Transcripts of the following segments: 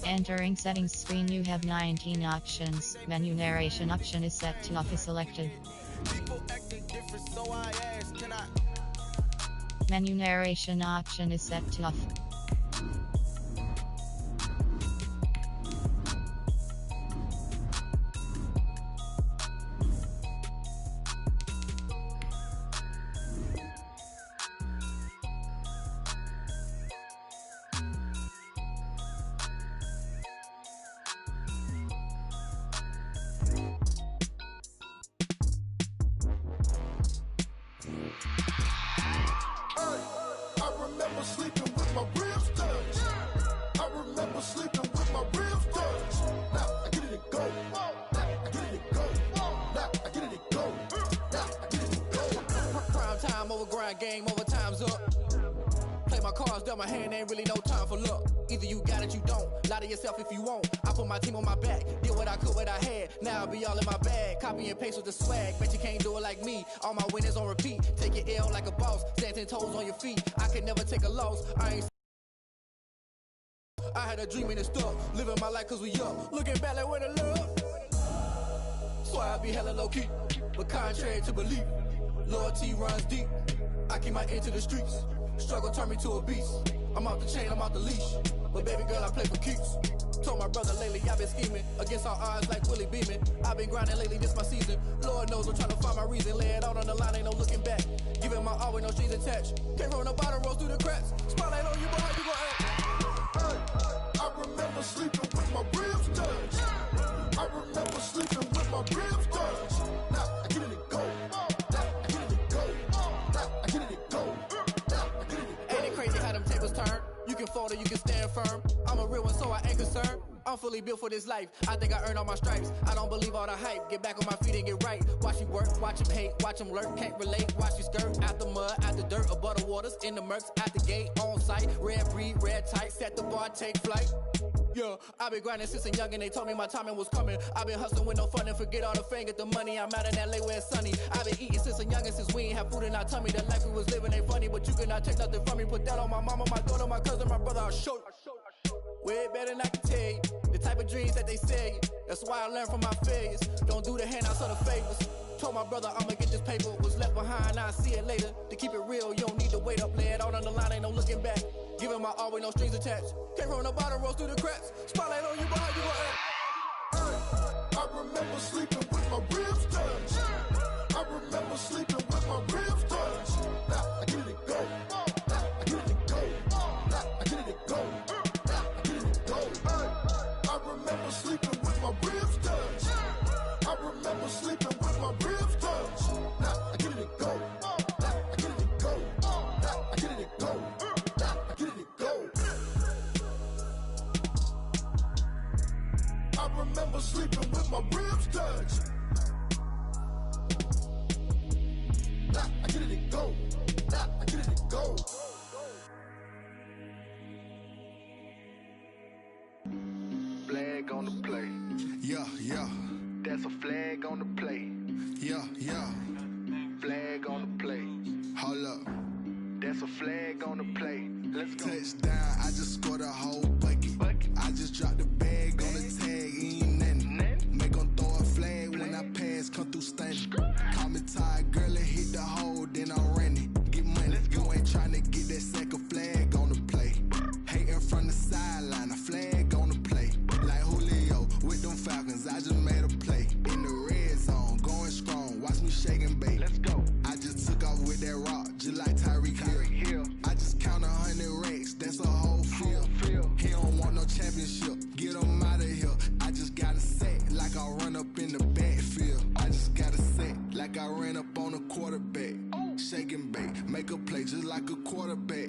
Entering settings screen, you have 19 options. Menu narration option is set to off is selected. Menu narration option is set to off. Sleeping with my ribs touched. I remember sleeping with my ribs touched. Now I get it to go. Now I get it to go. Now I get it to go. Now I get it to go. Prime time over grind game, over time's up. Play my cards, dealt my hand, ain't really no time for luck. Either you got it, you don't. Lie to yourself if you won't. I put my team on my back, did what I could, what I had. Now I'll be all in my bag. Copy and paste with the swag. Bet you can't do it like me. All my winners on repeat. Take your L like a boss. Stand 10 toes on your feet. I could never take a loss. I had a dream and it stuck. Living my life cause we up. Looking back like where the love. So I be hella low key. But contrary to belief, loyalty runs deep. I keep my ear to the streets. Struggle turned me to a beast. I'm off the chain, I'm off the leash. But baby girl, I play for keeps. Told my brother lately, I've been scheming against all odds like Willie Beeman. I've been grinding lately, this my season. Lord knows I'm trying to find my reason. Lay it out on the line, ain't no looking back. Giving my all with no strings attached. Came from the bottom, rose through the cracks. Spotlight on you, but how you gon' act? I remember sleeping with my ribs touched. I remember sleeping with my ribs touched. Now I get it to go. Now I get it to go. Now I get it to go. Now I get it to go. Ain't it crazy how them tables turn? You can fold or you can stand firm. I'm a real one, so I ain't concerned. I'm fully built for this life. I think I earned all my stripes. I don't believe all the hype. Get back on my feet and get right. Watch you work, watch him hate, watch him lurk. Can't relate, watch you skirt. Out the mud, out the dirt, above the waters, in the murks, out the gate, on site. Red breed, red tight, set the bar, take flight. Yeah, I been grinding since a young and they told me my timing was coming. I been hustling with no fun and forget all the fame, get the money. I'm out in LA where it's sunny. I been eating since a young and since we ain't have food in our tummy. The life we was living ain't funny, but you cannot take nothing from me. Put that on my mama, my daughter, my cousin, my brother, I'll show you. Way better than I can tell you. The type of dreams that they sell you. That's why I learned from my failures. Don't do the handouts or the favors. Told my brother I'ma get this paper. Was left behind, I'll see it later. To keep it real, you don't need to wait up. Lay it out on the line, ain't no looking back. Giving my all with no strings attached. Came from the bottom, rose through the cracks. Spotlight on you, but how you gon' act? I remember sleeping with my ribs touched. I remember sleeping with my ribs touched. Now I get it to go. Now I get it to go. Now I get it to go. Now I get it to go. I remember sleeping with my ribs touched. I remember sleeping with my ribs touched. Now I get it to go. Now I get it to go. Now I get it to go. Now I get it to go. I remember sleeping with my ribs touched. Now I get it to go. Now I get it to go. Flag on the play. Yeah, yeah. That's a flag on the play. Yeah, yeah. Flag on the play. Hold up. That's a flag on the play. Let's go. Touchdown, I just scored a whole bucket. I just dropped the bag on the tag, ain't nothing. Make 'em throw a flag when I pass, come through stunning. Call me tired, girl, and hit the hole, then I'm running. Get money, you ain't tryna get that second flag on the play. Hating from the sideline, a flag on the play. Like Julio with them Falcons, I just made a play. In the red zone, going strong, watch me shake and bake. Let's go. I just took off with that rock, just like Tyreek Hill. I just count 100 racks, that's a whole field. He don't want no championship, get him out of here. I just got a set like I run up in the backfield. I just got a set like I ran up on a quarterback. Shake and bake, make a play just like a quarterback.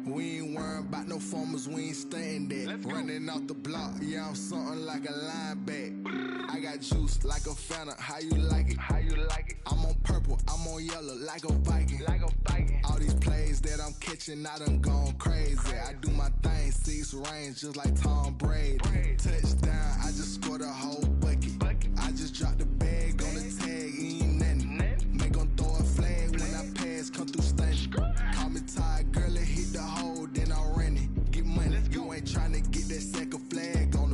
We ain't worrying about no formers, we ain't staying there. Running off the block, yeah, I'm something like a linebacker. I got juice like a Fanta, how you like it? How you like it? I'm on purple, I'm on yellow like a Viking. Like a Viking. All these plays that I'm catching, I done gone crazy. I do my thing, 6 range just like Tom Brady. Touchdown, I just scored a whole bucket. I just dropped the bag on the tag, ain't nothing. Make 'em throw a flag when I pass, come through stunning. Call me tired, girl, and hit the hole, then I'm running. Get money, you ain't tryna get that second flag on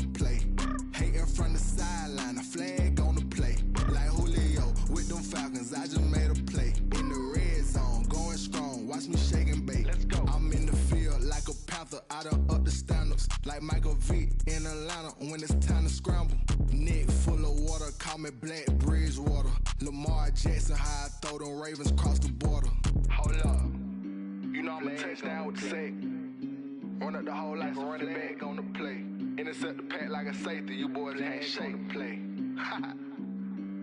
I done up the standards like Michael Vick in Atlanta when it's time to scramble. Neck full of water, call me Black Bridgewater. Lamar Jackson, how I throw them Ravens cross the border. Hold up. You know I'm a touchdown with the sack. Run up the whole like a running back on the play. Intercept the pack like a safety. You boys ain't shake the play.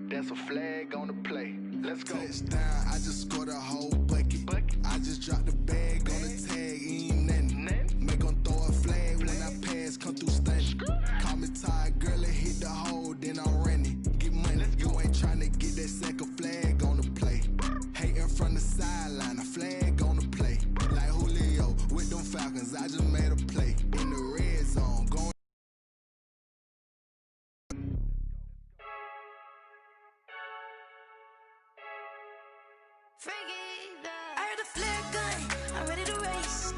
That's a flag on the play. Let's go. Touchdown, I just scored a whole bucket. I just dropped the bag on the tag, ain't nothing. Make them throw a flag when I pass, come through stunning. Call me tired, girl, it hit the hole, then I'm running. Get money, you ain't tryna get that second flag on the play. Hating from the sideline, a flag on the play. Like Julio with them Falcons, I just made a play. In the red zone, going. I heard the flare gun, I'm ready to race.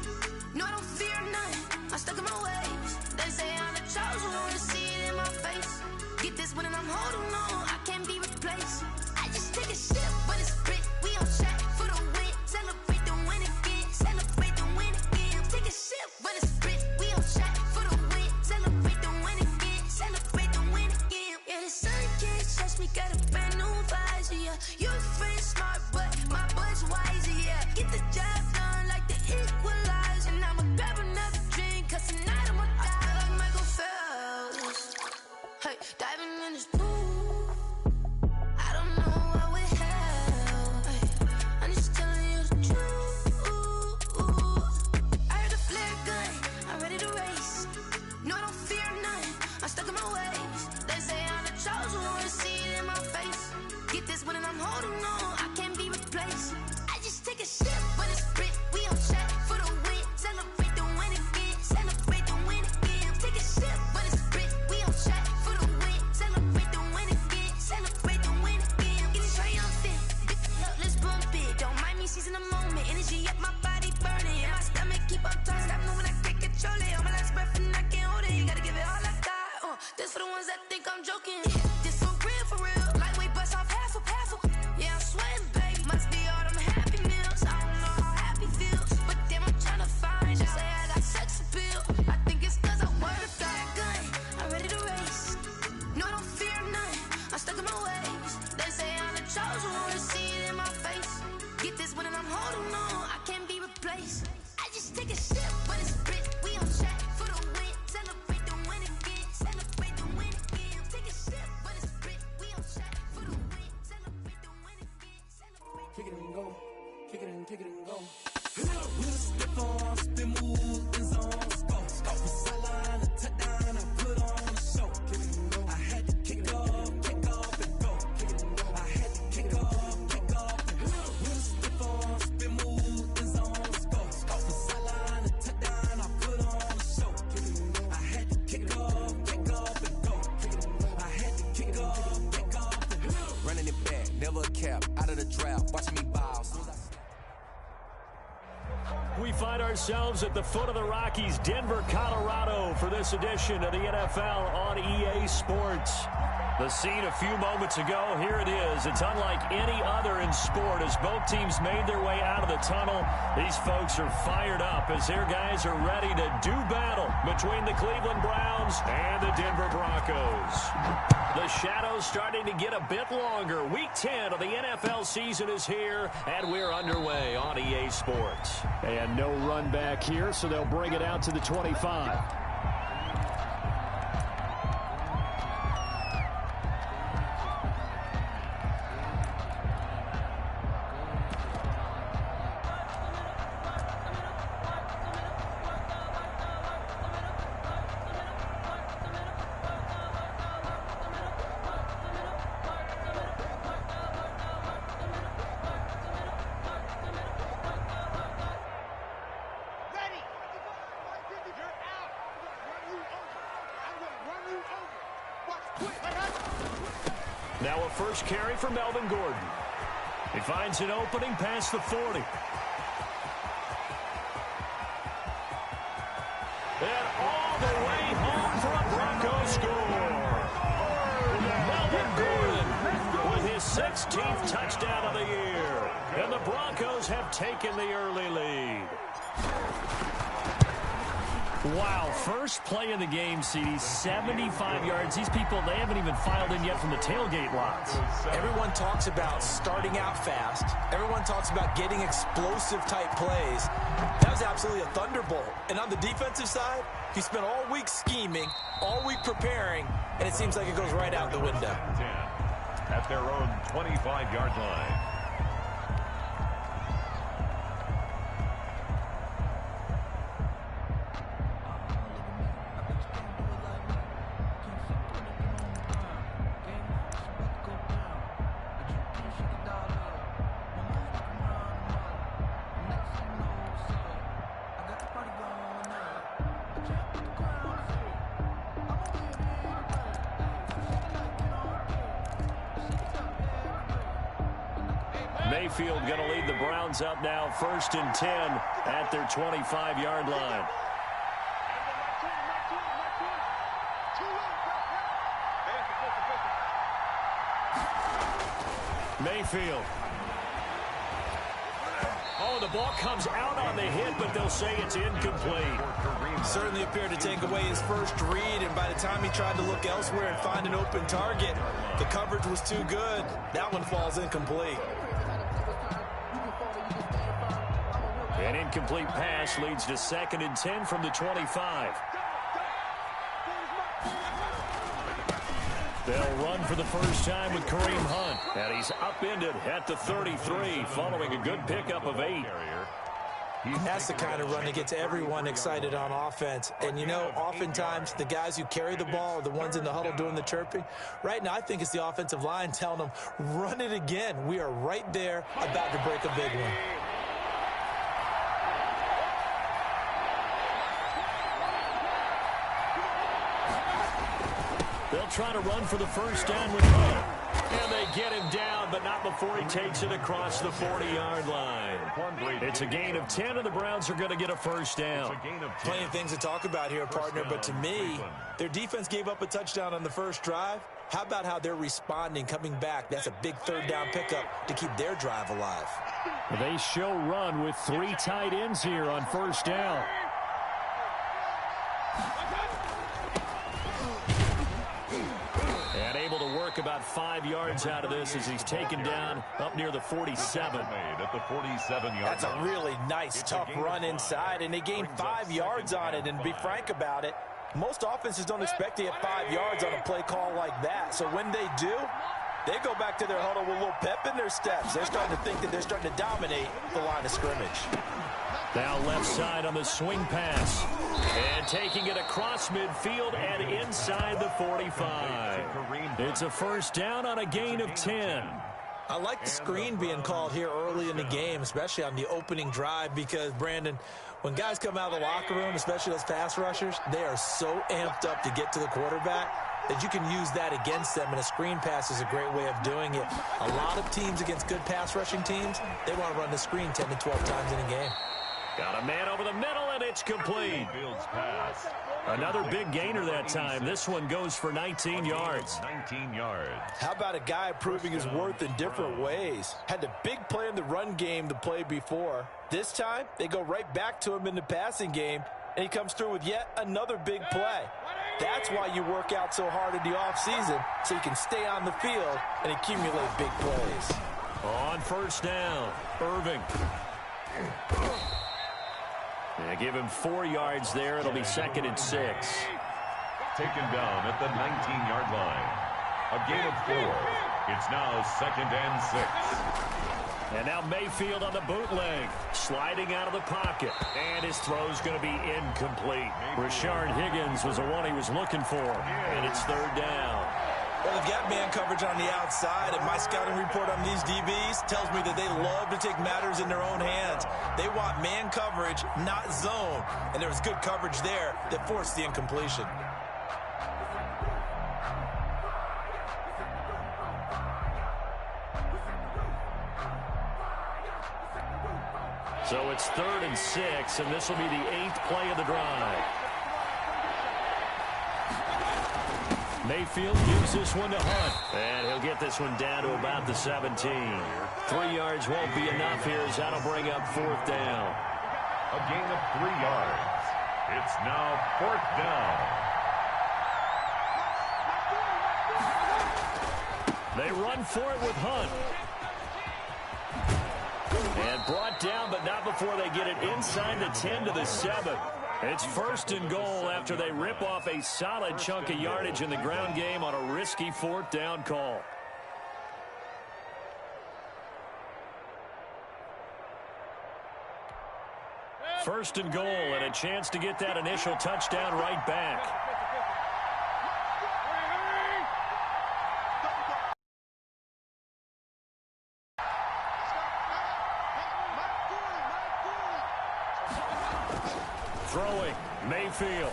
No, I don't fear none, I'm stuck in my ways. They say I'm the chosen one, to see it in my face. Get this one and I'm holding on, I can't be replaced. I just take a sip, but it's split, we on track for the win. Celebrate the win again, celebrate the win again. Take a sip, but it's split, we on track for the win. Celebrate the win again, celebrate the win again. Yeah, the sun can't touch me, got a brand new visor, yeah. You're friend smart, but my bud's wiser, yeah. Get the job done like the equalizer. And I'ma grab another drink, cause tonight I'ma die. I feel like Michael Phelps. Hey, diving in this pool. I don't know what we have. Hey, I'm just telling you the truth. I heard the flare gun, I'm ready to race. No, I don't fear none, I'm stuck in my ways. They say I'm the chosen one, to see it in my face. Get this one and I'm holding on, I can't be replaced. I just take a sip, but it's split, we on track for the win. Celebrate the win again, celebrate the win again. Take a sip, but it's split, we on track for the win. Celebrate the win again, celebrate the win again. Get it triumphant, let's bump it. Don't mind me seizing the moment, energy up my body burning. And my stomach keep on turning, stop moving, I can't control it. On my last breath and I can't hold it, you gotta give it all I got. This for the ones that think I'm joking. This for real, lightweight bust off half a. Yeah, I'm sweating, baby, must be all them happy meals. I don't know how happy feels, but damn, I'm trying to find out. Say I got sex appeal, I think it's cause I wear the fire gun. I'm ready to race, no, I don't fear none, I'm stuck in my ways. They say I'm the chosen one, to see it in my face. Get this one and I'm holding on, I can't be replaced. I just take a sip, but it's split, we on track for the win. Celebrate the win again, celebrate the win again. Take a sip, but it's split, we on track for the win. Celebrate the win again, celebrate. Kick it and go, kick it and go. We'll step on, spin, move, and zone. Go, from sideline to touchdown, I put on a show. Kick it and go. I had to kick off and go. Kick it and go. I had to kick off and go. We'll step on, spin, move, and zone. Go, from sideline to touchdown, I put on a show. Kick it and go. I had to kick off and go. Kick it and go. I had to kick off and go. Running it back, never a cap, out of the draft, watching me bow. We find ourselves at the foot of the Rockies, Denver, Colorado, for this edition of the NFL on EA Sports. The scene a few moments ago, here it is. It's unlike any other in sport as both teams made their way out of the tunnel. These folks are fired up as their guys are ready to do battle between the Cleveland Browns and the Denver Broncos. The shadows starting to get a bit longer. Week 10 of the NFL season is here, and we're underway on EA Sports. And no run back here, so they'll bring it out to the 25. Now a first carry for Melvin Gordon. He finds an opening past the 40. And all the way home for a Bronco score. Melvin Gordon with his 16th touchdown of the year. And the Broncos have taken the early lead. Wow, first play of the game, CD, 75 yards. These people, they haven't even filed in yet from the tailgate lots. Everyone talks about starting out fast. Everyone talks about getting explosive-type plays. That was absolutely a thunderbolt. And on the defensive side, he spent all week scheming, all week preparing, and it seems like it goes right out the window. At their own 25-yard line. Mayfield going to lead the Browns up now, 1st and 10 at their 25-yard line. Mayfield. Oh, the ball comes out on the hit, but they'll say it's incomplete. Certainly appeared to take away his first read, and by the time he tried to look elsewhere and find an open target, the coverage was too good. That one falls incomplete. An incomplete pass leads to 2nd and 10 from the 25. They'll run for the first time with Kareem Hunt. And he's upended at the 33 following a good pickup of 8. That's the kind of run that gets everyone excited on offense. And, you know, oftentimes the guys who carry the ball are the ones in the huddle doing the chirping. Right now, I think it's the offensive line telling them, run it again. We are right there about to break a big one. They'll try to run for the first down with Hunt. And they get him down, but not before he takes it across the 40-yard line. It's a gain of 10, and the Browns are going to get a first down. Plenty of things to talk about here, partner, but to me, their defense gave up a touchdown on the first drive. How about how they're responding, coming back? That's a big 3rd down pickup to keep their drive alive. They show run with 3 tight ends here on first down. And able to work about 5 yards out of this as he's taken down up near the 47. At the 47-yard That's a really nice, tough run inside, and they gained 5 yards on it. And to be frank about it, most offenses don't expect to get 5 yards on a play call like that. So when they do, they go back to their huddle with a little pep in their steps. They're starting to think that they're starting to dominate the line of scrimmage. Now left side on the swing pass. And taking it across midfield and inside the 45. It's a first down on a gain of 10. I like the screen being called here early in the game, especially on the opening drive, because, Brandon, when guys come out of the locker room, especially those pass rushers, they are so amped up to get to the quarterback that you can use that against them, and a screen pass is a great way of doing it. A lot of teams against good pass rushing teams, they want to run the screen 10 to 12 times in a game. Got a man over the middle, and it's complete. Another big gainer that time. This one goes for 19 yards. 19 yards. How about a guy proving his worth in different ways? Had the big play in the run game the play before. This time, they go right back to him in the passing game, and he comes through with yet another big play. That's why you work out so hard in the offseason, so you can stay on the field and accumulate big plays. On first down, Irving. They give him 4 yards there. It'll be 2nd and 6. Taken down at the 19-yard line. A gain of 4. It's now 2nd and 6. And now Mayfield on the bootleg. Sliding out of the pocket. And his throw's going to be incomplete. Rashard Higgins was the one he was looking for. And it's 3rd down. Well, they've got man coverage on the outside, and my scouting report on these DBs tells me that they love to take matters in their own hands. They want man coverage, not zone, and there was good coverage there that forced the incompletion. So it's 3rd and 6, and this will be the 8th play of the drive. Mayfield gives this one to Hunt. And he'll get this one down to about the 17. 3 yards won't be enough here as that'll bring up 4th down. A gain of 3 yards. It's now 4th down. They run for it with Hunt. And brought down, but not before they get it inside the 10 to the 7. It's 1st and goal after they rip off a solid chunk of yardage in the ground game on a risky 4th down call. First and goal, and a chance to get that initial touchdown right back. Throwing, Mayfield.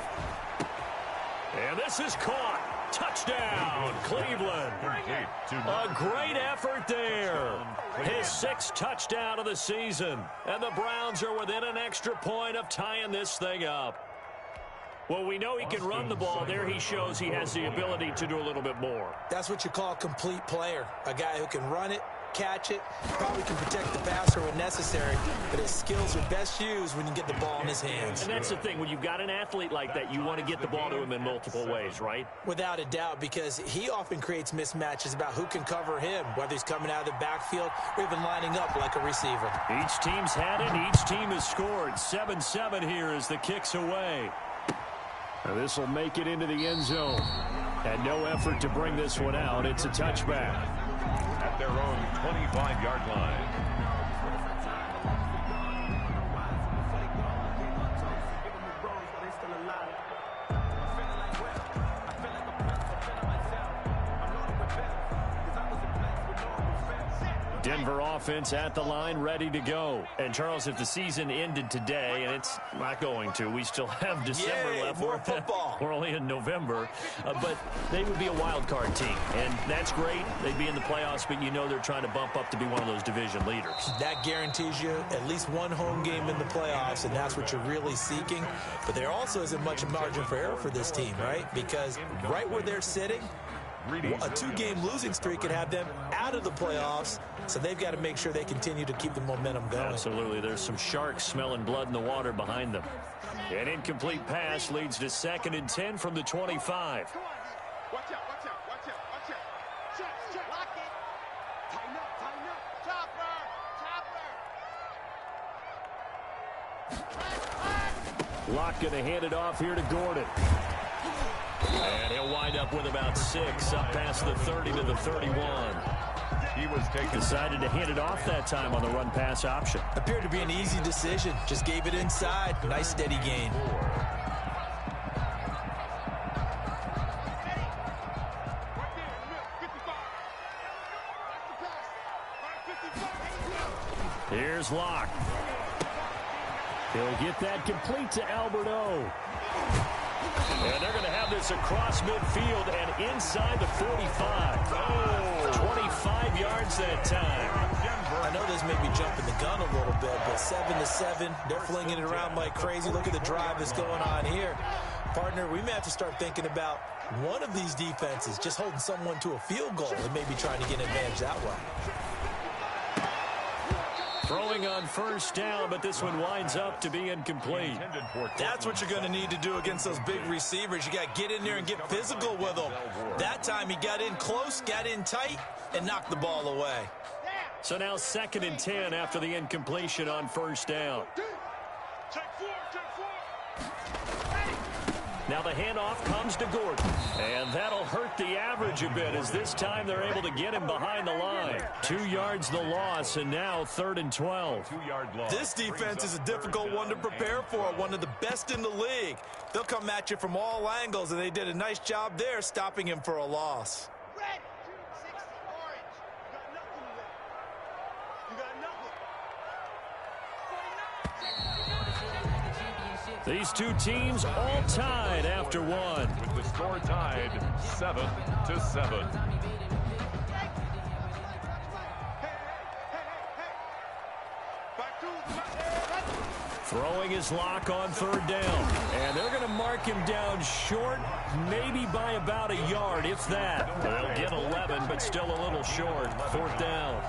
And this is caught. Touchdown, Cleveland. A great effort there. His 6th touchdown of the season. And the Browns are within an extra point of tying this thing up. Well, we know he can run the ball. There he shows he has the ability to do a little bit more. That's what you call a complete player. A guy who can run it, catch it, probably can protect the passer when necessary, but his skills are best used when you get the ball in his hands. And that's the thing. When you've got an athlete like that, you want to get the ball to him in multiple ways, right? Without a doubt, because he often creates mismatches about who can cover him, whether he's coming out of the backfield or even lining up like a receiver. Each team's had it. Each team has scored. 7-7 here as the kick's away. Now this will make it into the end zone. And no effort to bring this one out. It's a touchback. At their own 25-yard line. Denver offense at the line, ready to go. And, Charles, if the season ended today, and it's not going to, we still have December left. More football. We're only in November. But they would be a wild card team, and that's great. They'd be in the playoffs, but you know they're trying to bump up to be one of those division leaders. That guarantees you at least one home game in the playoffs, and that's what you're really seeking. But there also isn't much margin for error for this team, right? Because right where they're sitting, a 2-game losing streak could have them out of the playoffs, so they've got to make sure they continue to keep the momentum going. Absolutely. There's some sharks smelling blood in the water behind them. An incomplete pass leads to 2nd and 10 from the 25. Watch out, watch out, watch out, watch out. Check. Lock it. Tighten up. Chopper. Locke going to hand it off here to Gordon. And he'll wind up with about 6 up past the 30 to the 31. He was decided to hand it off that time on the run-pass option. Appeared to be an easy decision. Just gave it inside. Nice steady gain. Here's Locke. He'll get that complete to Alberto. And they're going to have this across midfield and inside the 45. 25 yards that time. I know this may be jumping the gun a little bit, but 7-7, they're flinging it around like crazy. Look at the drive that's going on here. Partner, we may have to start thinking about one of these defenses just holding someone to a field goal and maybe trying to get an advantage that way. Throwing on 1st down, but this one winds up to be incomplete. That's what you're going to need to do against those big receivers. You got to get in there and get physical with them. That time he got in close, got in tight, and knocked the ball away. So now 2nd and 10 after the incompletion on 1st down. Now the handoff comes to Gordon. And that'll hurt the average a bit as this time they're able to get him behind the line. 2 yards the loss, and now 3rd and 12. This defense is a difficult one to prepare for, one of the best in the league. They'll come at you from all angles, and they did a nice job there stopping him for a loss. These two teams all tied after one. With the score tied 7-7. Throwing his Locke on 3rd down. And they're going to mark him down short, maybe by about a yard, if that. They'll get 11, but still a little short. 4th down.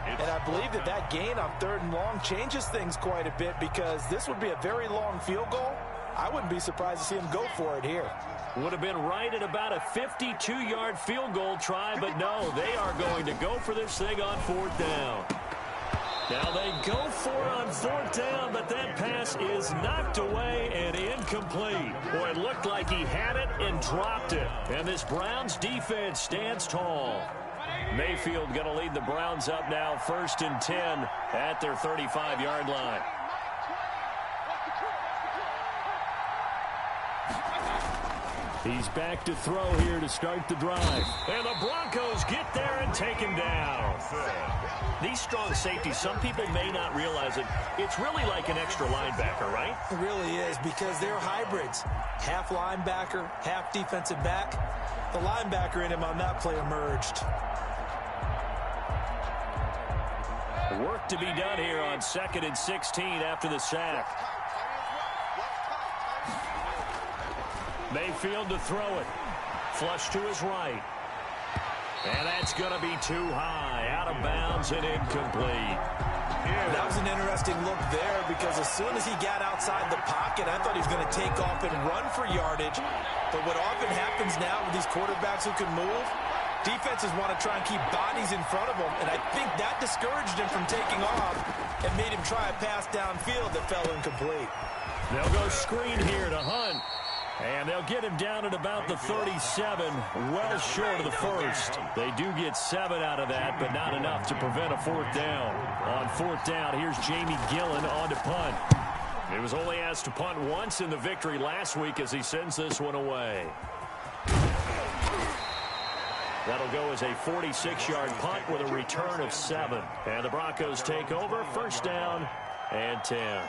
And I believe that gain on 3rd and long changes things quite a bit, because this would be a very long field goal. I wouldn't be surprised to see him go for it here. Would have been right at about a 52-yard field goal try, but no, they are going to go for this thing on 4th down. Now they go for it on 4th down, but that pass is knocked away and incomplete. Boy, it looked like he had it and dropped it. And this Browns defense stands tall. Mayfield going to lead the Browns up now, 1st and 10 at their 35-yard line. He's back to throw here to start the drive. And the Broncos get there and take him down. These strong safeties, some people may not realize it. It's really like an extra linebacker, right? It really is, because they're hybrids. Half linebacker, half defensive back. The linebacker in him on that play emerged. Work to be done here on 2nd and 16 after the sack. Mayfield to throw it. Flush to his right. And that's going to be too high. Out of bounds and incomplete. That was an interesting look there, because as soon as he got outside the pocket, I thought he was going to take off and run for yardage. But what often happens now with these quarterbacks who can move, defenses want to try and keep bodies in front of them, and I think that discouraged him from taking off and made him try a pass downfield that fell incomplete. They'll go screen here to Hunt. And they'll get him down at about the 37, well short of the first. They do get 7 out of that, but not enough to prevent a 4th down. On 4th down, here's Jamie Gillen on to punt. He was only asked to punt once in the victory last week as he sends this one away. That'll go as a 46-yard punt with a return of 7. And the Broncos take over, 1st down and 10.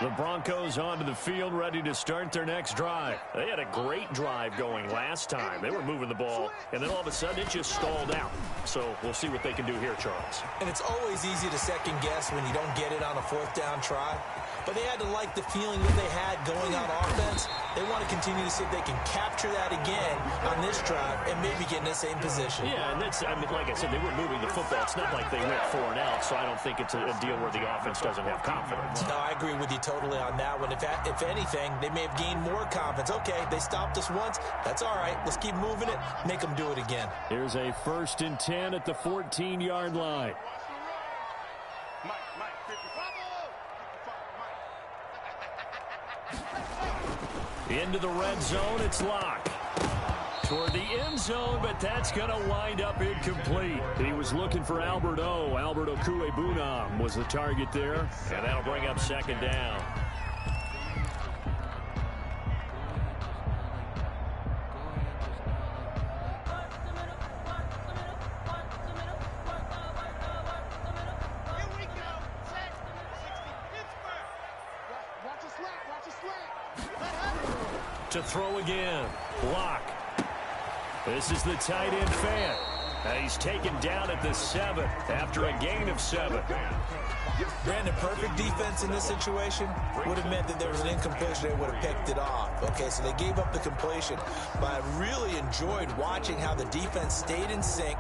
The Broncos onto the field, ready to start their next drive. They had a great drive going last time. They were moving the ball, and then all of a sudden it just stalled out. So we'll see what they can do here, Charles. And it's always easy to second guess when you don't get it on a 4th down try. But they had to like the feeling that they had going on offense. They want to continue to see if they can capture that again on this drive and maybe get in the same position. Yeah, and that's, I mean, like I said, they were moving the football. It's not like they went 4 and out, so I don't think it's a deal where the offense doesn't have confidence. No, I agree with you totally on that one. If anything, they may have gained more confidence. Okay, they stopped us once. That's all right. Let's keep moving it. Make them do it again. Here's a 1st and 10 at the 14-yard line. Into the red zone, it's Locke. Toward the end zone, but that's going to wind up incomplete. He was looking for Albert Okuebunam was the target there, and that'll bring up 2nd down. To throw again, Locke. This is the tight end fan. He's taken down at the 7 after a gain of 7. Brandon, perfect defense in this situation would have meant that there was an incompletion. They would have picked it off. Okay, so they gave up the completion. But I really enjoyed watching how the defense stayed in sync,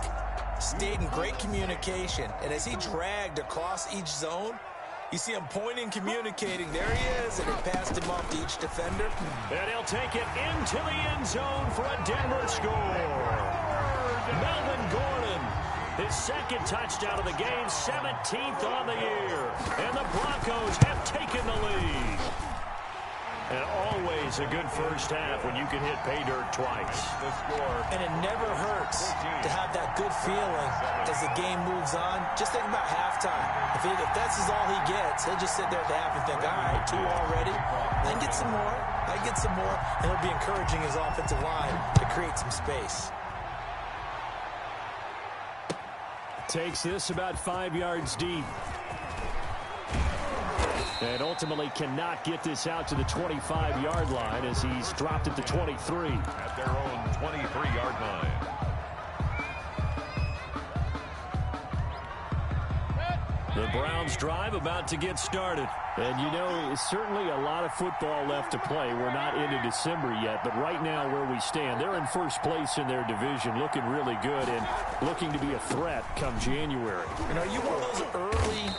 stayed in great communication. And as he dragged across each zone, you see him pointing, communicating. There he is, and it passed him off to each defender. And he'll take it into the end zone for a Denver score. Melvin Gordon, his 2nd touchdown of the game, 17th on the year. And the Broncos have taken the lead. And always a good first half when you can hit pay dirt twice. And it never hurts to have that good feeling as the game moves on. Just think about halftime. If that's all he gets, he'll just sit there at the half and think, all right, 2 already. I get some more. I get some more. And he'll be encouraging his offensive line to create some space. Takes this about 5 yards deep. And ultimately cannot get this out to the 25-yard line as he's dropped at the 23. At their own 23-yard line. The Browns drive about to get started. And, you know, certainly a lot of football left to play. We're not into December yet, but right now where we stand, they're in first place in their division, looking really good and looking to be a threat come January. And are you one of those early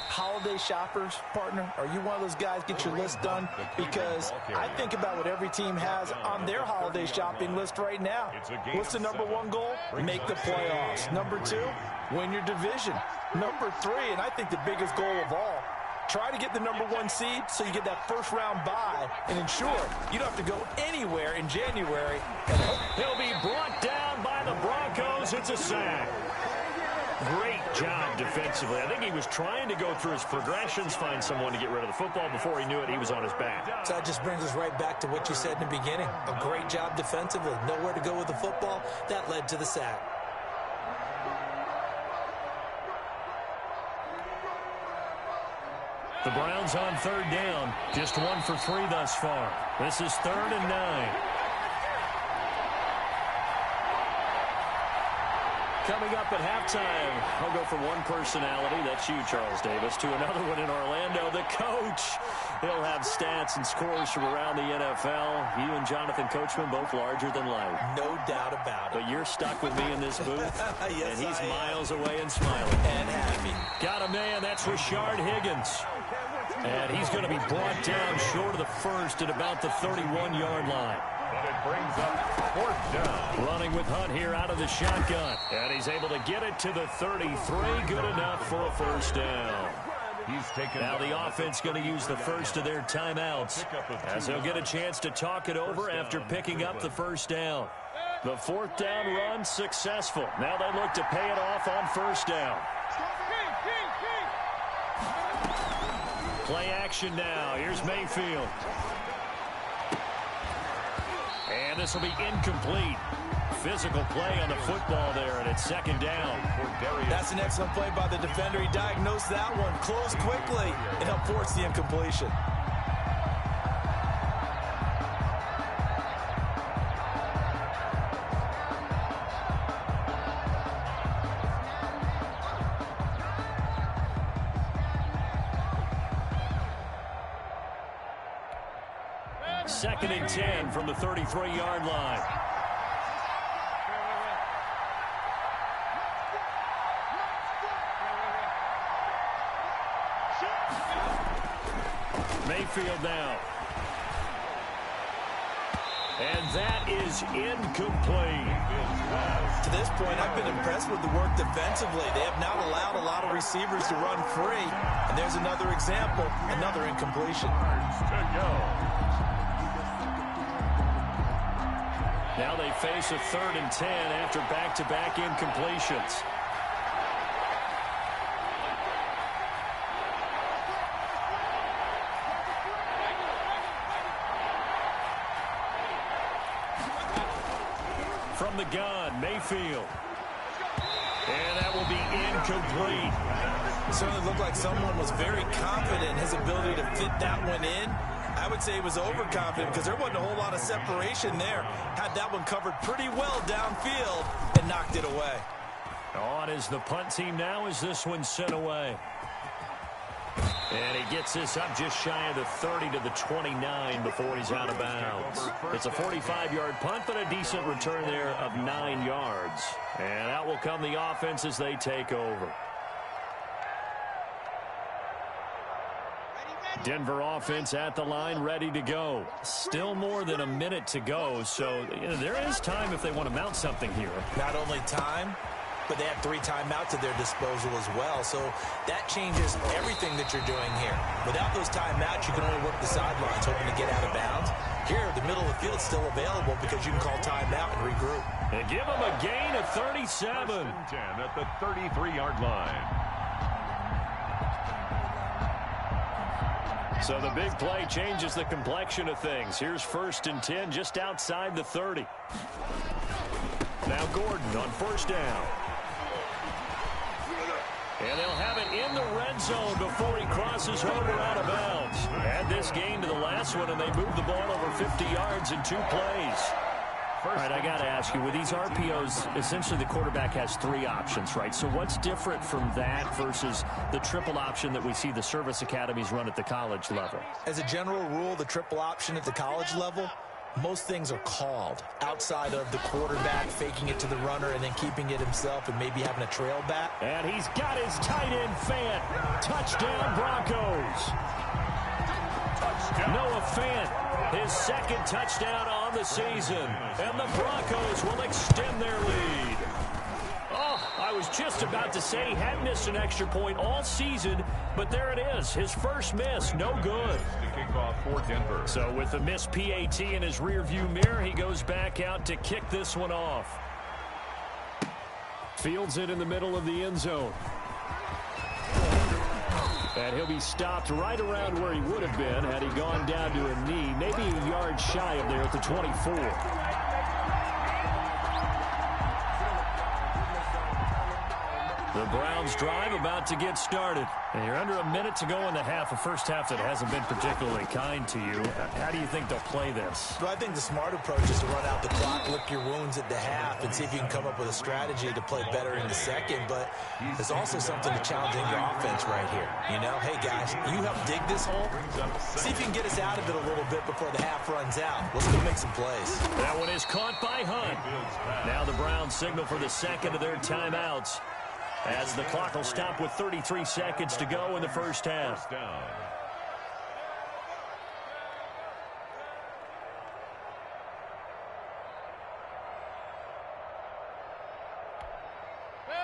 holiday shoppers, partner? Are you one of those guys get your list done? Because I think about what every team has on their holiday shopping list right now. What's the number one goal? Make the playoffs. Number 2, win your division. Number 3, and I think the biggest goal of all, try to get the number 1 seed so you get that first round bye and ensure you don't have to go anywhere in January. He'll be brought down by the Broncos. It's a sack. Great job defensively. I think he was trying to go through his progressions, find someone to get rid of the football. Before he knew it, he was on his back. So that just brings us right back to what you said in the beginning. A great job defensively. Nowhere to go with the football. That led to the sack. The Browns on 3rd down. Just 1 for 3 thus far. This is 3rd and 9. Coming up at halftime, I'll go from one personality, that's you, Charles Davis, to another one in Orlando, the coach. He'll have stats and scores from around the NFL. You and Jonathan Coachman, both larger than life. No doubt about it. But you're stuck with me in this booth, yes, and he's miles away and smiling. And happy. Got a man, that's Rashard Higgins. And he's going to be brought down short of the first at about the 31-yard line. But it brings up 4th down. Running with Hunt here out of the shotgun. And he's able to get it to the 33. Good enough for a first down. He's taken now the offense going to use the first of their timeouts as they'll get a chance to talk it over after picking up the first down. The 4th down run successful. Now they look to pay it off on first down. Play action now. Here's Mayfield. And this will be incomplete. Physical play on the football there, and it's 2nd down. That's an excellent play by the defender. He diagnosed that one, closed quickly, and helped force the incompletion. Second and 10 from the 33-yard line. Mayfield now. And that is incomplete. To this point, I've been impressed with the work defensively. They have not allowed a lot of receivers to run free. And there's another example, another incompletion. To go. Now they face a 3rd and 10 after back-to-back incompletions. From the gun, Mayfield. And that will be incomplete. It certainly looked like someone was very confident in his ability to fit that one in. I would say he was overconfident because there wasn't a whole lot of separation there. Had that one covered pretty well downfield and knocked it away. On is the punt team now as this one's sent away. And he gets this up just shy of the 30 to the 29 before he's out of bounds. It's a 45-yard punt, but a decent return there of 9 yards. And out will come the offense as they take over. Denver offense at the line, ready to go. Still more than a minute to go, so there is time if they want to mount something here. Not only time, but they have 3 timeouts at their disposal as well, so that changes everything that you're doing here. Without those timeouts, you can only work the sidelines, hoping to get out of bounds. Here, the middle of the field is still available because you can call timeout and regroup. And give them a gain of 37. 10 at the 33-yard line. So the big play changes the complexion of things. Here's 1st and 10 just outside the 30. Now Gordon on 1st down. And they'll have it in the red zone before he crosses over out of bounds. Add this gain to the last one, and they move the ball over 50 yards in 2 plays. All right, I got to ask you, with these RPOs, essentially the quarterback has 3 options, right? So what's different from that versus the triple option that we see the service academies run at the college level? As a general rule, the triple option at the college level most things are called outside of the quarterback faking it to the runner and then keeping it himself and maybe having a trail back. And he's got his tight end Fant. Touchdown, Broncos. Touchdown. Noah Fant, his second touchdown on the season. And the Broncos will extend their lead. Oh, I was just about to say he hadn't missed an extra point all season, but there it is. His first miss, no good. The kickoff for Denver. So with the missed PAT in his rearview mirror, he goes back out to kick this one off. Fields it in the middle of the end zone. And he'll be stopped right around where he would have been had he gone down to a knee, maybe a yard shy of there at the 24. The Browns drive about to get started. And you're under a minute to go in the half, a first half that hasn't been particularly kind to you. How do you think they'll play this? Well, I think the smart approach is to run out the clock, lick your wounds at the half, and see if you can come up with a strategy to play better in the second. But there's also something to challenging your offense right here. You know, hey, guys, you help dig this hole. See if you can get us out of it a little bit before the half runs out. Let's go make some plays. That one is caught by Hunt. Now the Browns signal for the second of their timeouts, as the clock will stop with 33 seconds to go in the first half.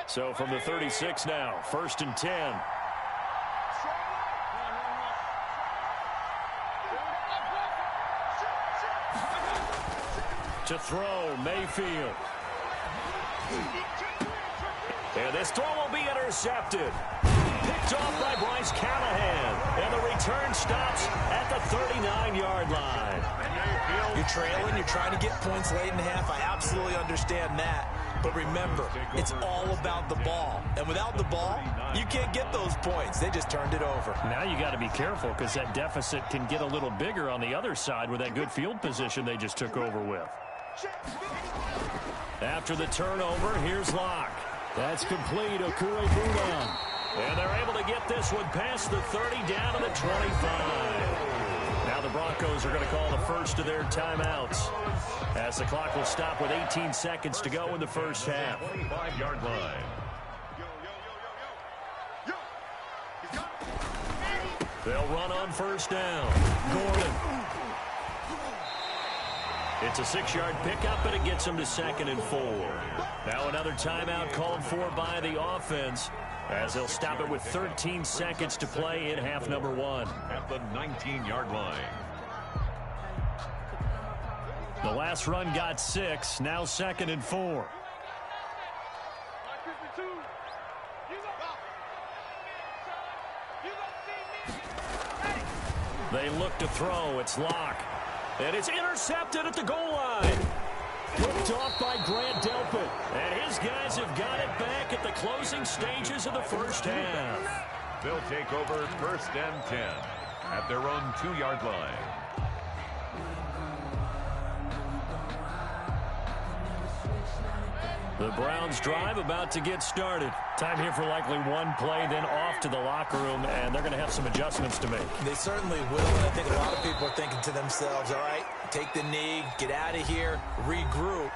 So from the 36 now, 1st and 10. To throw, Mayfield. And this throw will be intercepted. Picked off by Bryce Callahan. And the return stops at the 39-yard line. You're trailing. You're trying to get points late in the half. I absolutely understand that. But remember, it's all about the ball. And without the ball, you can't get those points. They just turned it over. Now you got to be careful because that deficit can get a little bigger on the other side with that good field position they just took over with. After the turnover, here's Locke. That's complete. Okuro-Bulan. And they're able to get this one past the 30 down to the 25. Now the Broncos are going to call the first of their timeouts, as the clock will stop with 18 seconds to go in the first half. 25-yard line. They'll run on first down. Gordon. It's a 6-yard pickup, but it gets them to 2nd and 4. Now another timeout called for by the offense, as they'll stop it with 13 seconds to play in half number 1. At the 19-yard line. The last run got 6, now 2nd and 4. They look to throw. It's Locke. And it's intercepted at the goal line. Picked off by Grant Delpit. And his guys have got it back at the closing stages of the first half. They'll take over 1st and 10 at their own 2-yard line. The Browns drive about to get started. Time here for likely one play, then off to the locker room, and they're going to have some adjustments to make. They certainly will, and I think a lot of people are thinking to themselves, all right, take the knee, get out of here, regroup.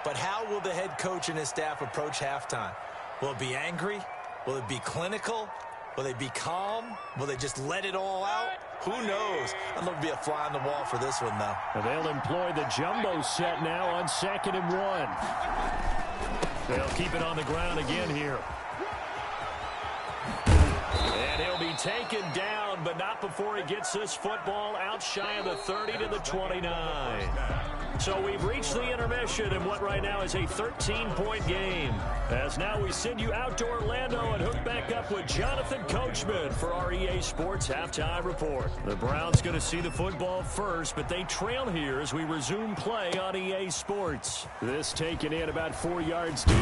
But how will the head coach and his staff approach halftime? Will it be angry? Will it be clinical? Will they be calm? Will they just let it all out? Who knows? I'd love to be a fly on the wall for this one, though. And they'll employ the jumbo set now on 2nd and 1. They'll keep it on the ground again here. And he'll be taken down, but not before he gets this football out shy of the 30 to the 29. So we've reached the intermission in what right now is a 13-point game. As now we send you out to Orlando and hook back up with Jonathan Coachman for our EA Sports Halftime Report. The Browns going to see the football first, but they trail here as we resume play on EA Sports. This taken in about 4 yards deep.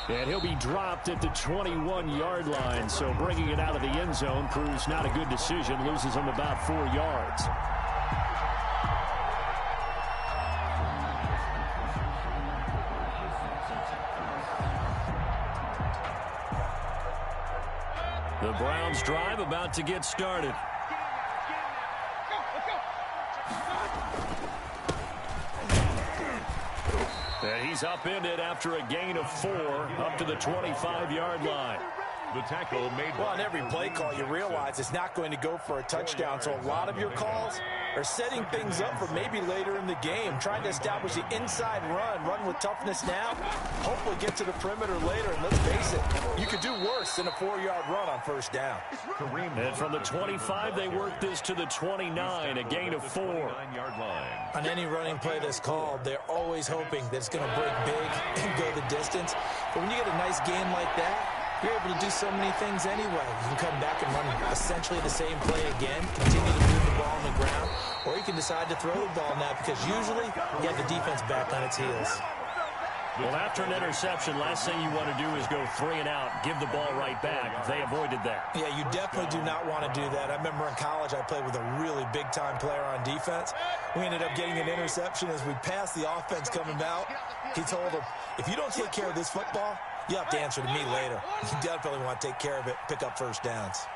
And he'll be dropped at the 21-yard line, so bringing it out of the end zone proves not a good decision, loses him about 4 yards. The Browns drive about to get started. And he's upended after a gain of 4 up to the 25-yard line. The tackle made. Well, on every play call, you realize it's not going to go for a touchdown. So a lot of your calls are setting things up for maybe later in the game, trying to establish the inside run with toughness now, hopefully get to the perimeter later. And let's face it, you could do worse than a 4-yard run on first down. And from the 25, they work this to the 29, a gain of 4. On any running play that's called, they're always hoping that it's going to break big and go the distance. But when you get a nice game like that, you're able to do so many things anyway. You can come back and run essentially the same play again, continue to move the ball on the ground, or you can decide to throw the ball now because usually you have the defense back on its heels. Well, after an interception, last thing you want to do is go 3 and out, give the ball right back. They avoided that. Yeah, you definitely do not want to do that. I remember in college I played with a really big-time player on defense. We ended up getting an interception as we passed the offense coming out. He told him, if you don't take care of this football, you have to answer to me later. You definitely want to take care of it, pick up first downs.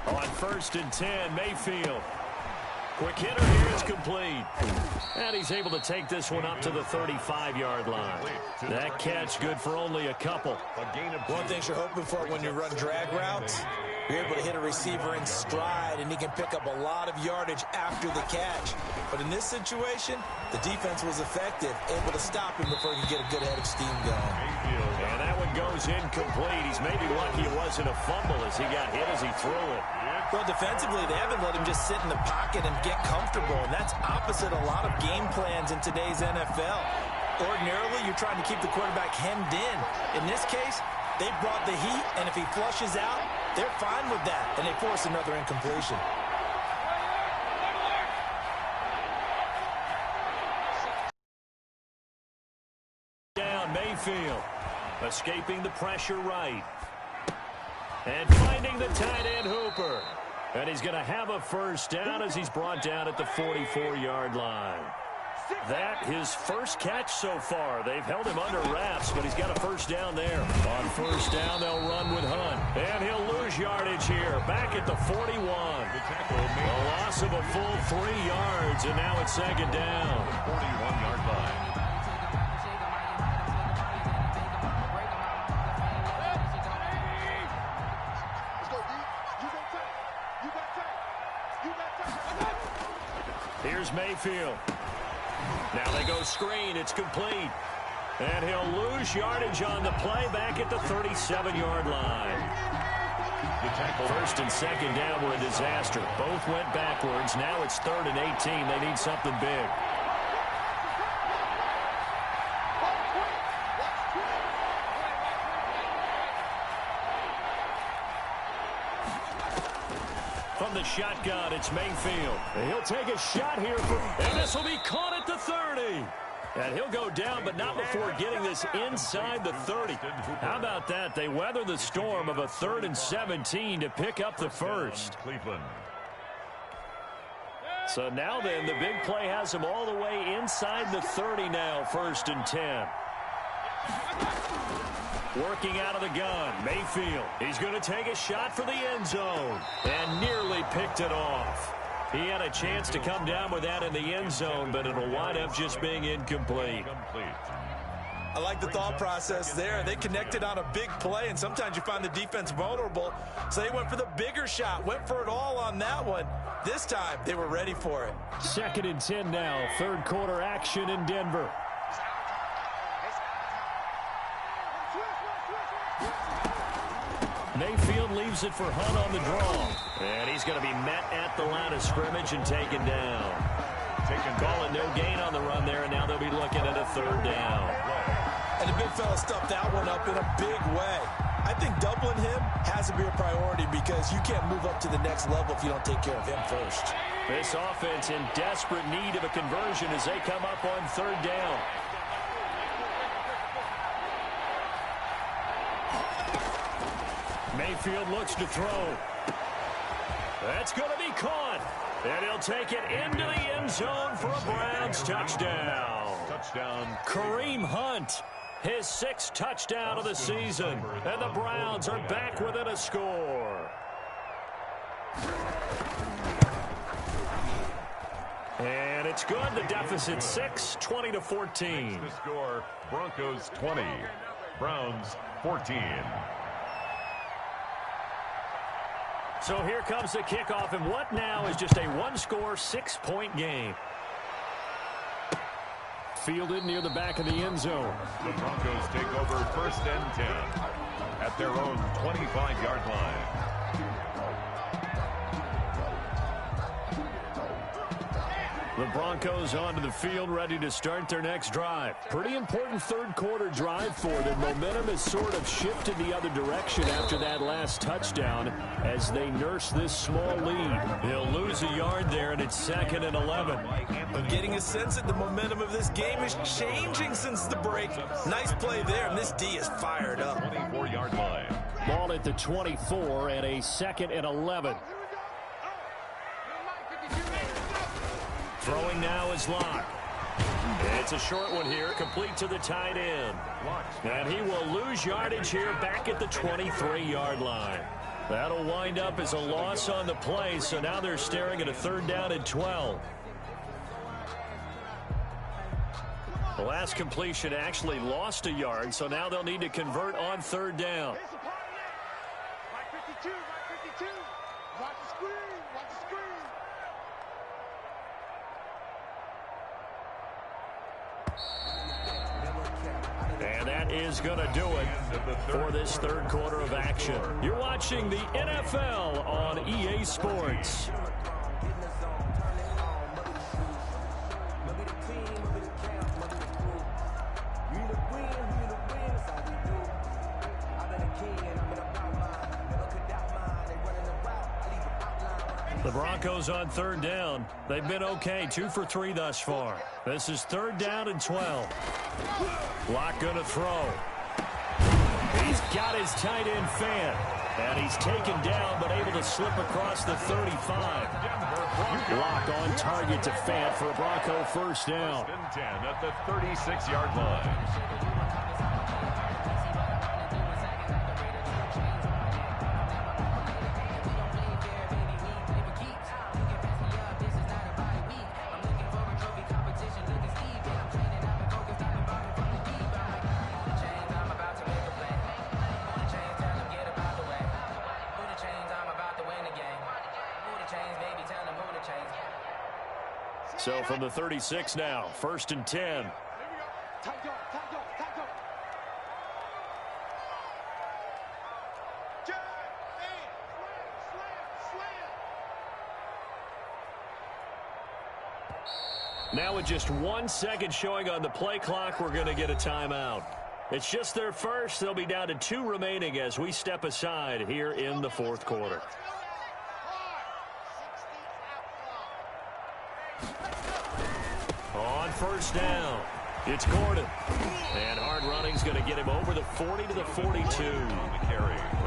On 1st and 10, Mayfield. Quick hitter here is complete. And he's able to take this one up to the 35-yard line. That catch good for only a couple. One thing you're hoping for when you run drag routes, you're able to hit a receiver in stride, and he can pick up a lot of yardage after the catch. But in this situation, the defense was effective, able to stop him before he could get a good head of steam going. And that one goes incomplete. He's maybe lucky it wasn't a fumble as he got hit as he threw it. Well, defensively, they haven't let him just sit in the pocket and get comfortable, and that's opposite a lot of game plans in today's NFL. Ordinarily, you're trying to keep the quarterback hemmed in. In this case, they brought the heat, and if he flushes out, they're fine with that, and they force another incompletion. Down Mayfield, escaping the pressure right. And finding the tight end Hooper. And he's going to have a first down as he's brought down at the 44-yard line. That his first catch so far. They've held him under wraps, but he's got a first down there. On first down, they'll run with Hunt. And he'll lose yardage here. Back at the 41. A loss of a full 3 yards, and now it's 2nd down. 41-yard line. Here's Mayfield. Now they go screen. It's complete. And he'll lose yardage on the play back at the 37-yard line. 1st and 2nd down were a disaster. Both went backwards. Now it's 3rd and 18. They need something big. From the shotgun, it's Mayfield. And he'll take a shot here, and this will be caught at the 30. And he'll go down, but not before getting this inside the 30. How about that? They weather the storm of a 3rd and 17 to pick up the first. Cleveland. So now then, the big play has them all the way inside the 30 now, 1st and 10. Working out of the gun, Mayfield. He's going to take a shot for the end zone and nearly picked it off. He had a chance to come down with that in the end zone, but it'll wind up just being incomplete. I like the thought process there. They connected on a big play, and sometimes you find the defense vulnerable, so they went for the bigger shot, went for it all on that one. This time, they were ready for it. 2nd and 10 now, 3rd quarter action in Denver. Mayfield leaves it for Hunt on the draw. And he's going to be met at the line of scrimmage and taken down. Calling no gain on the run there, and now they'll be looking at a 3rd down. And the big fella stuffed that one up in a big way. I think doubling him has to be a priority because you can't move up to the next level if you don't take care of him first. This offense in desperate need of a conversion as they come up on 3rd down. Mayfield looks to throw. That's going to be caught. And he'll take it into the end zone for a Browns touchdown. Kareem Hunt, his 6th touchdown of the season. And the Browns are back within a score. And it's good. The deficit 6, 20-14. The score, Broncos 20, Browns 14. So here comes the kickoff, and what now is just a one-score, 6-point game. Fielded near the back of the end zone. The Broncos take over 1st and 10 at their own 25-yard line. The Broncos onto the field, ready to start their next drive. Pretty important third-quarter drive for them. Momentum has sort of shifted the other direction after that last touchdown as they nurse this small lead. They'll lose a yard there, and it's 2nd and 11. I'm getting a sense that the momentum of this game is changing since the break. Nice play there, and this D is fired up. 24-yard line. Ball at the 24 and a 2nd and 11. Throwing now is Locke. It's a short one here, complete to the tight end. And he will lose yardage here back at the 23-yard line. That'll wind up as a loss on the play, so now they're staring at a 3rd down and 12. The last completion actually lost a yard, so now they'll need to convert on 3rd down. And that is going to do it for this 3rd quarter of action. You're watching the NFL on EA Sports. The Broncos on 3rd down. They've been okay, 2 for 3 thus far. This is 3rd down and 12. Locke going to throw. He's got his tight end Fant. And he's taken down but able to slip across the 35. Locke on target to Fant for a Bronco 1st down. 10 at the 36-yard line. So from the 36 now, 1st and 10. Now with just 1 second showing on the play clock, we're going to get a timeout. It's just their first. They'll be down to 2 remaining as we step aside here in the 4th quarter. On 1st down, it's Gordon. And hard running's going to get him over the 40 to the 42.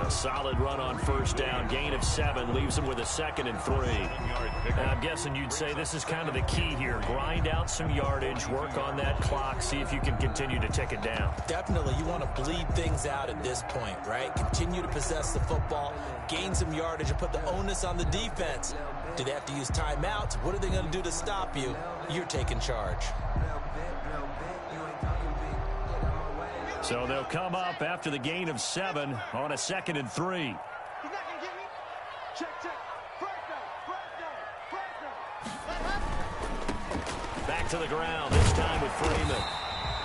A solid run on 1st down, gain of 7, leaves him with a 2nd and 3. And I'm guessing you'd say this is kind of the key here. Grind out some yardage, work on that clock, see if you can continue to tick it down. Definitely, you want to bleed things out at this point, right? Continue to possess the football, gain some yardage, and put the onus on the defense. Do they have to use timeouts? What are they going to do to stop you? You're taking charge. So they'll come up after the gain of 7 on a 2nd and 3. Back to the ground, this time with Freeman.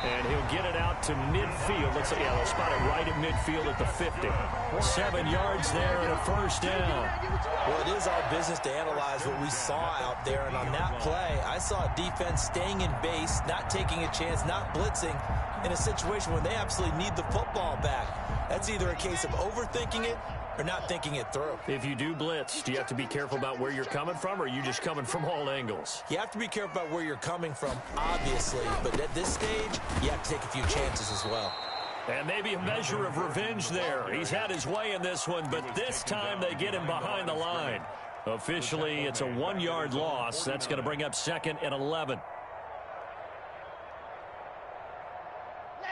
And he'll get it out to midfield. Looks like, yeah, they'll spot it right at midfield at the 50. 7 yards there and a 1st down. Well, it is our business to analyze what we saw out there. And on that play, I saw a defense staying in base, not taking a chance, not blitzing in a situation when they absolutely need the football back. That's either a case of overthinking it or not thinking it through. If you do blitz, do you have to be careful about where you're coming from, or are you just coming from all angles? You have to be careful about where you're coming from, obviously, but at this stage, you have to take a few chances as well. And maybe a measure of revenge there. He's had his way in this one, but this time they get him behind the line. Officially, it's a 1-yard loss. That's going to bring up 2nd and 11.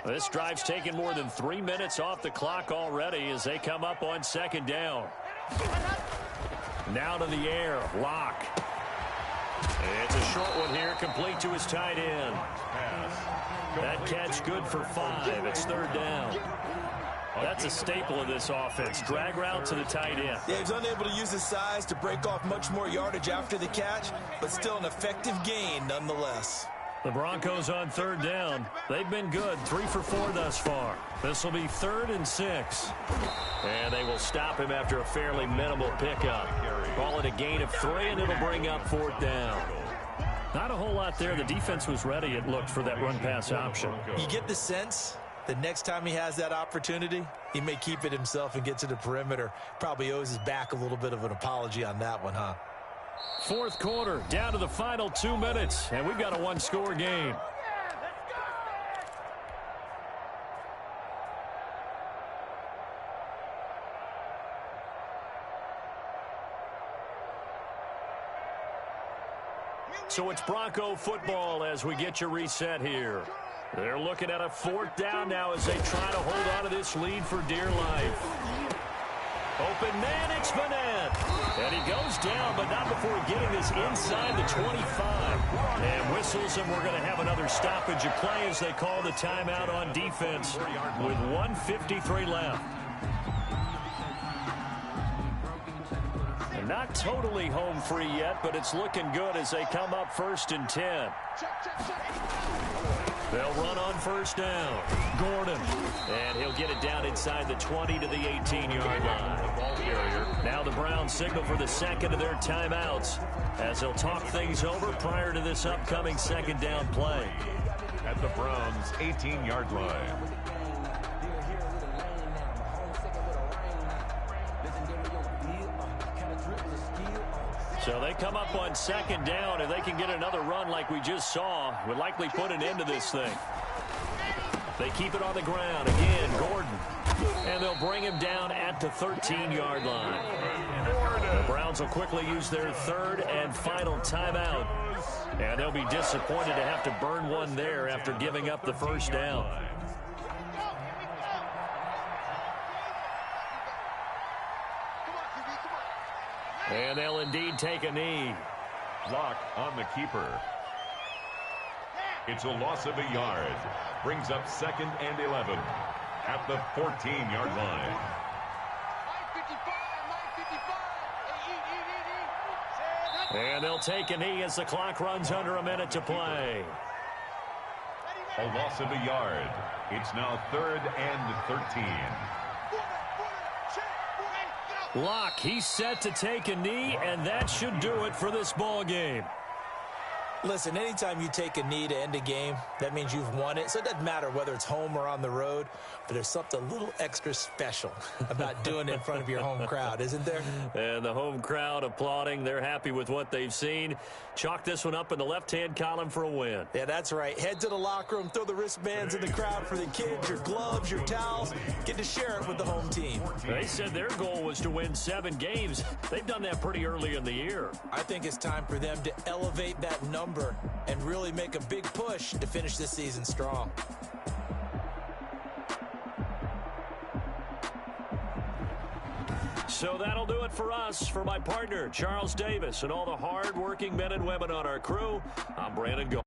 This drive's taken more than 3 minutes off the clock already as they come up on 2nd down. Now to the air, Locke. It's a short one here, complete to his tight end. That catch good for 5. It's third down. That's a staple of this offense. Drag route to the tight end. Yeah, he's unable to use his size to break off much more yardage after the catch, but still an effective gain nonetheless. The Broncos on third down. They've been good, 3 for 4 thus far. This will be 3rd and 6. And they will stop him after a fairly minimal pickup. Call it a gain of 3, and it'll bring up 4th down. Not a whole lot there. The defense was ready, it looked, for that run-pass option. You get the sense that next time he has that opportunity, he may keep it himself and get to the perimeter. Probably owes his back a little bit of an apology on that one, huh? 4th quarter, down to the final 2 minutes, and we've got a 1-score game. So it's Bronco football as we get you reset here. They're looking at a 4th down now as they try to hold on to this lead for dear life. Open man, it's Bennett. And he goes down, but not before getting this inside the 25. And whistles, and we're going to have another stoppage of play as they call the timeout on defense with 1:53 left. And not totally home free yet, but it's looking good as they come up 1st and 10. They'll run on 1st down. Gordon. And he'll get it down inside the 20 to the 18-yard line. Now the Browns signal for the second of their timeouts as they'll talk things over prior to this upcoming 2nd down play. At the Browns' 18-yard line. So they come up on 2nd down. If they can get another run like we just saw, would likely put an end to this thing. They keep it on the ground. Again, Gordon. And they'll bring him down at the 13-yard line. The Browns will quickly use their 3rd and final timeout. And they'll be disappointed to have to burn one there after giving up the 1st down. And they'll indeed take a knee. Block on the keeper. It's a loss of a yard. Brings up 2nd and 11 at the 14-yard line. And they'll take a knee as the clock runs under a minute to play. A loss of a yard. It's now 3rd and 13. Locke, he's set to take a knee, and that should do it for this ball game. Listen, anytime you take a knee to end a game, that means you've won it. So it doesn't matter whether it's home or on the road, but there's something a little extra special about doing it in front of your home crowd, isn't there? And the home crowd applauding. They're happy with what they've seen. Chalk this one up in the left-hand column for a win. Yeah, that's right. Head to the locker room, throw the wristbands in the crowd for the kids, your gloves, your towels. Get to share it with the home team. They said their goal was to win 7 games. They've done that pretty early in the year. I think it's time for them to elevate that number and really make a big push to finish this season strong. So that'll do it for us. For my partner, Charles Davis, and all the hard-working men and women on our crew, I'm Brandon Gold.